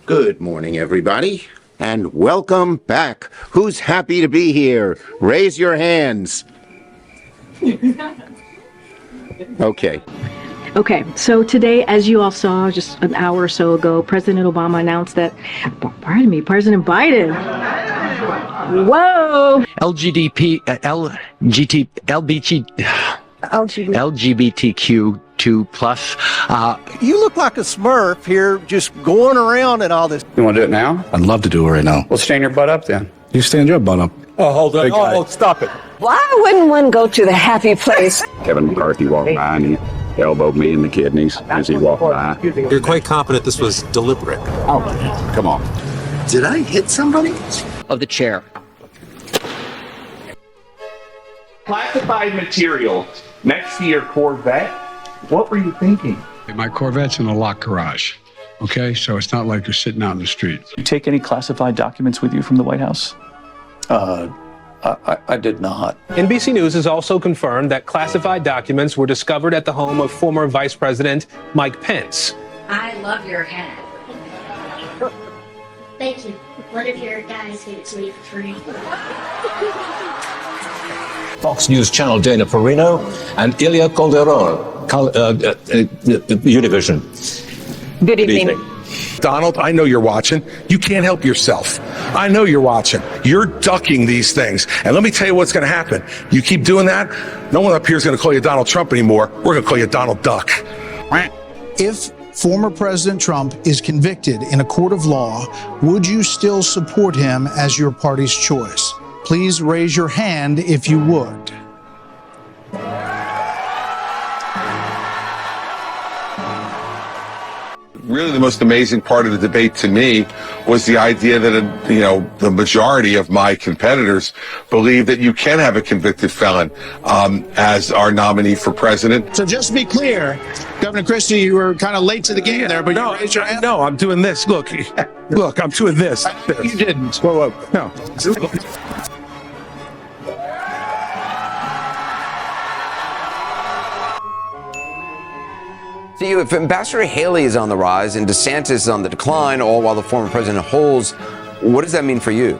Good morning, everybody, and welcome back. Who's happy to be here? Raise your hands. Okay. Okay, so today, as you all saw just an hour or so ago, President Obama announced that, President Biden. Whoa! LGBTQ2 plus. You look like a Smurf here, just going around and all this. You want to do it now? I'd love to do it right now. Well, stand your butt up then. You stand your butt up. Oh, hold on. Oh, stop it. Why wouldn't one go to the happy place? Kevin McCarthy walked by and he elbowed me in the kidneys as he walked by. You're quite confident this was deliberate. Oh, come on. Did I hit somebody? Of the chair. Classified material next to your Corvette. What were you thinking? My Corvette's in a locked garage. Okay, so it's not like you're sitting out in the street. Did you take any classified documents with you from the White House? I did not. NBC News has also confirmed that classified documents were discovered at the home of former Vice President Mike Pence. I love your hat. Thank you. One of your guys gave it to me for free. Fox News Channel Dana Perino and Ilya Calderon, Univision. Good evening. Donald, I know you're watching. You can't help yourself. I know you're watching. You're ducking these things. And let me tell you what's going to happen. You keep doing that, no one up here is going to call you Donald Trump anymore. We're going to call you Donald Duck. If former President Trump is convicted in a court of law, would you still support him as your party's choice? Please raise your hand if you would. Really, the most amazing part of the debate to me was the idea that, the majority of my competitors believe that you can have a convicted felon as our nominee for president. So just to be clear, Governor Christie, you were kind of late to the game there, but you raised your hand. No, I'm doing this. Look, I'm doing this. You didn't. Whoa, no. See, if Ambassador Haley is on the rise and DeSantis is on the decline, all while the former president holds, what does that mean for you?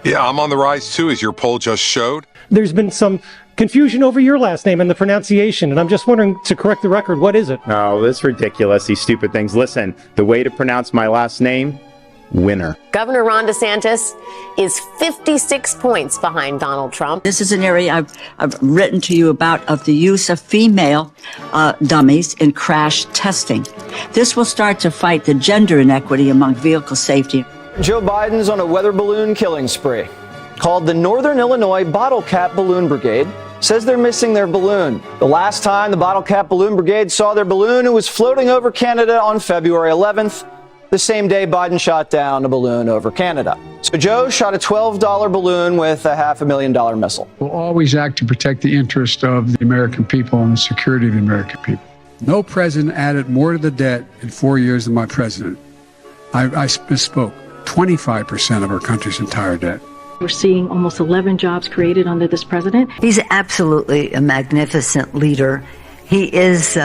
Yeah, I'm on the rise too, as your poll just showed. There's been some confusion over your last name and the pronunciation, and I'm just wondering, to correct the record, what is it? Oh, this is ridiculous, these stupid things. Listen, the way to pronounce my last name, winner. Governor Ron DeSantis is 56 points behind Donald Trump. This is an area I've written to you about, of the use of female dummies in crash testing. This will start to fight the gender inequity among vehicle safety. Joe Biden's on a weather balloon killing spree. Called the Northern Illinois Bottle Cap Balloon Brigade, says they're missing their balloon. The last time the Bottle Cap Balloon Brigade saw their balloon, it was floating over Canada on February 11th. The same day Biden shot down a balloon over Canada. So Joe shot a $12 balloon with a $500,000 missile. We'll always act to protect the interest of the American people and the security of the American people. No president added more to the debt in 4 years than my president. I misspoke. 25% of our country's entire debt. We're seeing almost 11 jobs created under this president. He's absolutely a magnificent leader. He is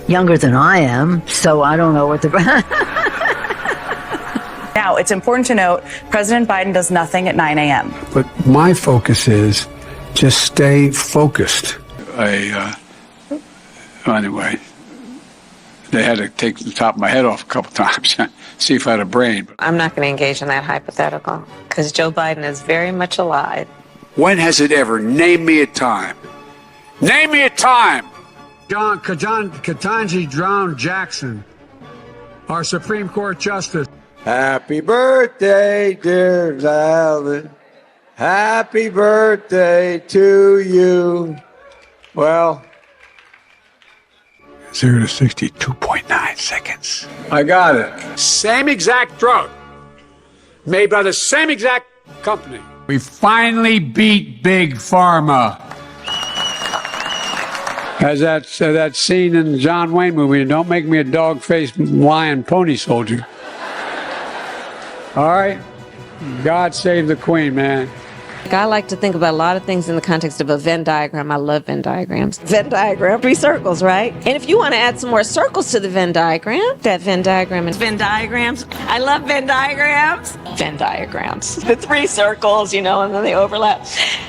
younger than I am, so I don't know what the... Now, it's important to note, President Biden does nothing at 9 a.m. But my focus is just stay focused. Anyway, they had to take the top of my head off a couple times, see if I had a brain. I'm not going to engage in that hypothetical, because Joe Biden is very much alive. When has it ever? Name me a time. Name me a time! John Ketanji Brown Jackson, our Supreme Court Justice. Happy birthday, dear Alan. Happy birthday to you. Well, 0 to 62.9 seconds. I got it. Same exact drug, made by the same exact company. We finally beat Big Pharma. As that scene in the John Wayne movie, don't make me a dog-faced lion pony soldier. All right? God save the Queen, man. I like to think about a lot of things in the context of a Venn diagram. I love Venn diagrams. Venn diagram, 3 circles, right? And if you want to add some more circles to the Venn diagram, that Venn diagram is Venn diagrams. I love Venn diagrams. Venn diagrams. The 3 circles, and then they overlap.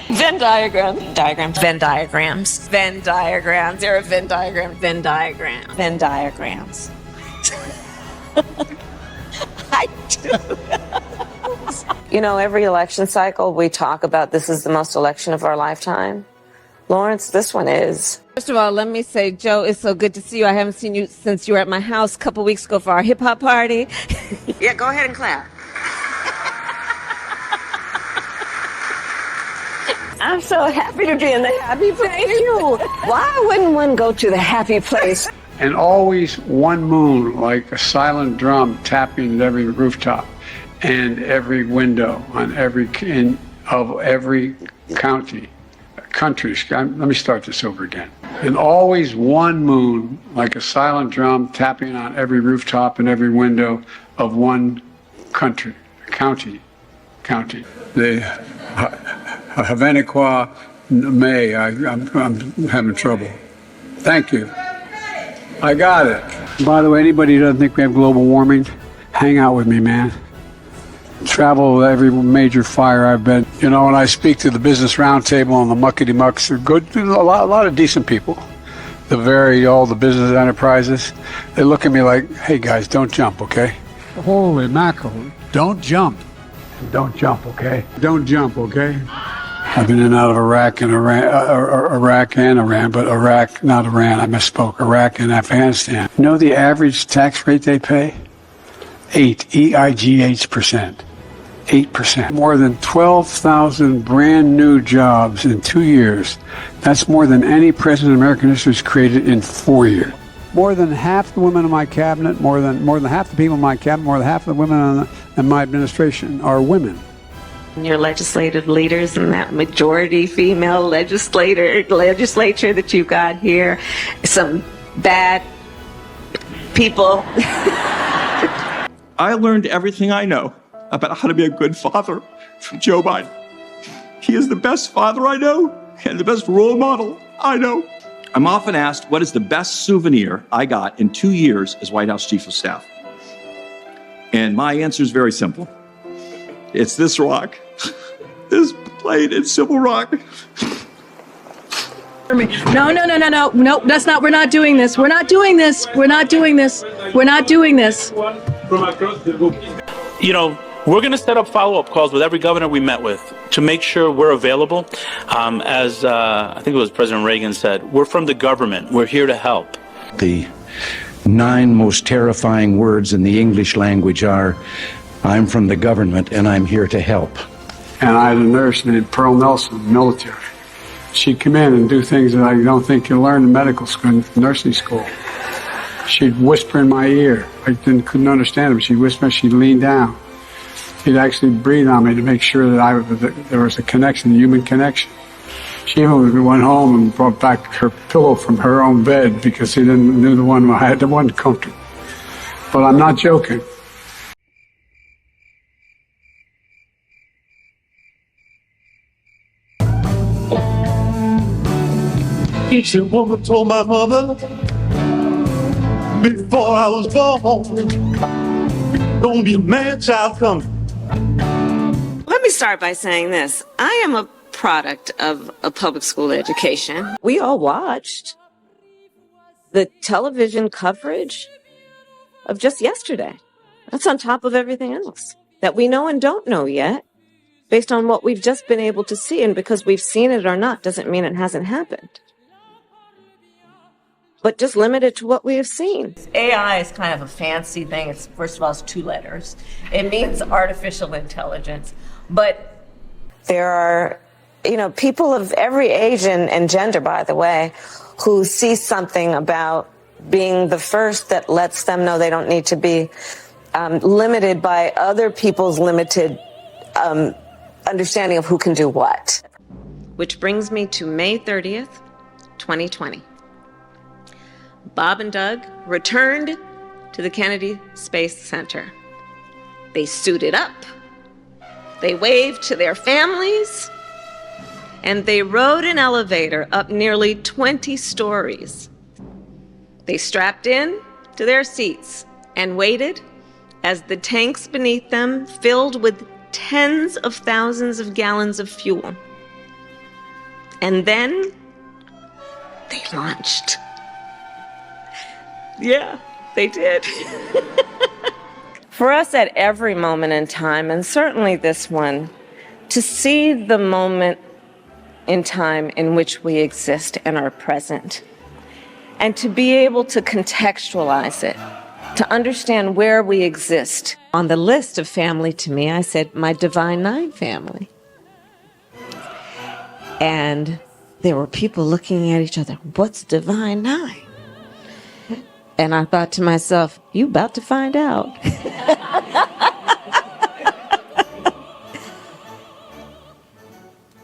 Venn diagram. Diagrams. Venn diagrams. Venn diagrams. There are Venn diagrams. Venn diagrams. Venn diagrams. I do. Every election cycle we talk about this is the most election of our lifetime. Lawrence, this one is. First of all, let me say, Joe, it's so good to see you. I haven't seen you since you were at my house a couple weeks ago for our hip hop party. Yeah, go ahead and clap. I'm so happy to be in the happy place. Thank you. Why wouldn't one go to the happy place? And always one moon, like a silent drum tapping at every rooftop and every window on every country. Let me start this over again. And always one moon, like a silent drum tapping on every rooftop and every window of one county. The Havaniqua May. I'm having trouble. Thank you. I got it. By the way, anybody who doesn't think we have global warming, hang out with me, man. Travel every major fire I've been. When I speak to the business roundtable and the muckety mucks, a lot of decent people. All the business enterprises, they look at me like, hey guys, don't jump, okay? Holy mackerel, don't jump. Don't jump, okay? Don't jump, okay? I've been in and out of Iraq and Iran, but Iraq, not Iran, I misspoke. Iraq and Afghanistan. You know the average tax rate they pay? 8%. 8%. More than 12,000 brand new jobs in 2 years. That's more than any president in American history has created in 4 years. More than half the women in my cabinet, more than half the people in my cabinet, more than half the women in my administration are women. Your legislative leaders and that majority female legislature that you've got here, some bad people. I learned everything I know about how to be a good father from Joe Biden. He is the best father I know and the best role model I know. I'm often asked, what is the best souvenir I got in 2 years as White House Chief of Staff? And my answer is very simple. It's this rock. This plate in Civil Rock. No, that's not, we're not doing this. We're not doing this. We're not doing this. We're not doing this. We're going to set up follow-up calls with every governor we met with to make sure we're available. As I think it was President Reagan said, we're from the government. We're here to help. The 9 most terrifying words in the English language are, I'm from the government and I'm here to help. And I had a nurse named Pearl Nelson, military. She'd come in and do things that I don't think you learn in medical school, nursing school. She'd whisper in my ear. I couldn't understand her, but she'd whisper, she'd lean down. She'd actually breathe on me to make sure that there was a connection, a human connection. She even went home and brought back her pillow from her own bed because she knew the one I had, the one comfortable. But I'm not joking. Each woman told my mother before I was born, don't be a man child coming. Let me start by saying this. I am a product of a public school education. We all watched the television coverage of just yesterday. That's on top of everything else that we know and don't know yet, based on what we've just been able to see. And because we've seen it or not doesn't mean it hasn't happened. But just limited to what we have seen. AI is kind of a fancy thing. It's, first of all, it's 2 letters. It means artificial intelligence. But there are, people of every age and gender, by the way, who see something about being the first that lets them know they don't need to be limited by other people's limited understanding of who can do what. Which brings me to May 30th, 2020. Bob and Doug returned to the Kennedy Space Center. They suited up. They waved to their families. and they rode an elevator up nearly 20 stories. They strapped in to their seats and waited as the tanks beneath them filled with tens of thousands of gallons of fuel. And then they launched. Yeah, they did. For us at every moment in time, and certainly this one, to see the moment in time in which we exist and are present, and to be able to contextualize it, to understand where we exist. On the list of family to me, I said, my Divine Nine family. And there were people looking at each other, what's Divine Nine? And I thought to myself, you about to find out.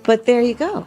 But there you go.